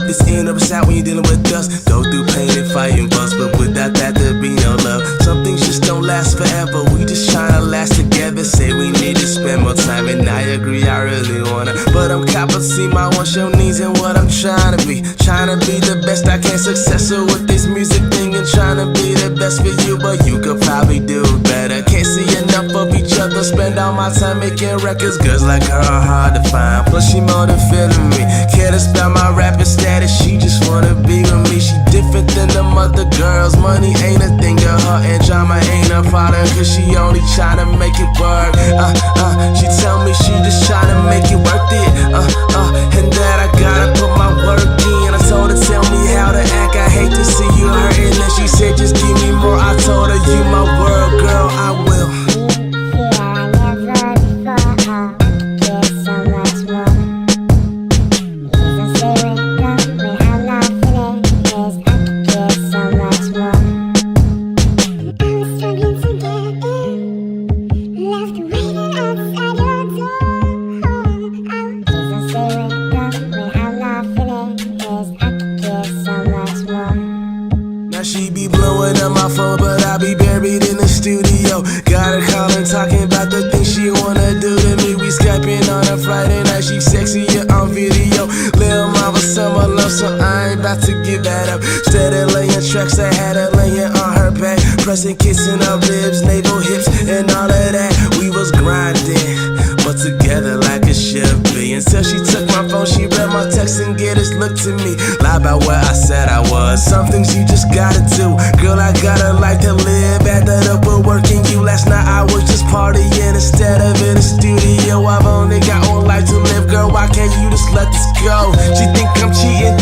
hope this end up out when you're dealing with us. Go through pain and fight and bust, but without that there be no love. Some things just don't last forever, we just tryna last together. Say we need to spend more time, and I agree, I really wanna. But I'm copper, see my one show needs and what I'm trying to be. Trying to be the best I can, successful with this music thing, and trying to be the best for you, but you could probably do better. Can't see enough of each other, spend all my time making records. Girls like her are hard to find, plus she more than feeling me. Care to spell my rapping status, she just wanna be with me. She different than them other girls, money ain't a thing to her, and drama ain't a problem, cause she only tryna make it work. She tell me she just tryna make it worth it, and that I gotta put my work in. I told her tell me how to act, I hate to see you hurting, and she said just give me more. I told her you my world, girl, I will. She be blowing up my phone, but I be buried in the studio. Got her calling, talking about the things she wanna do to me. We Skyping on a Friday night, she sexier on video. Lil' mama summer love, so I ain't about to give that up. Steady laying tracks, I had her laying on her back, pressing, kissing her lips, navel, hips, and all of that. We was grinding, but together like it should be. Until she took my phone, she read my text and get this look to me. Lie about where I said I was, some things you just gotta do. Girl, I got a life to live, add that up with working you. Last night I was just partying instead of in the studio. I've only got one life to live, girl, why can't you just let this go? She think I'm cheating,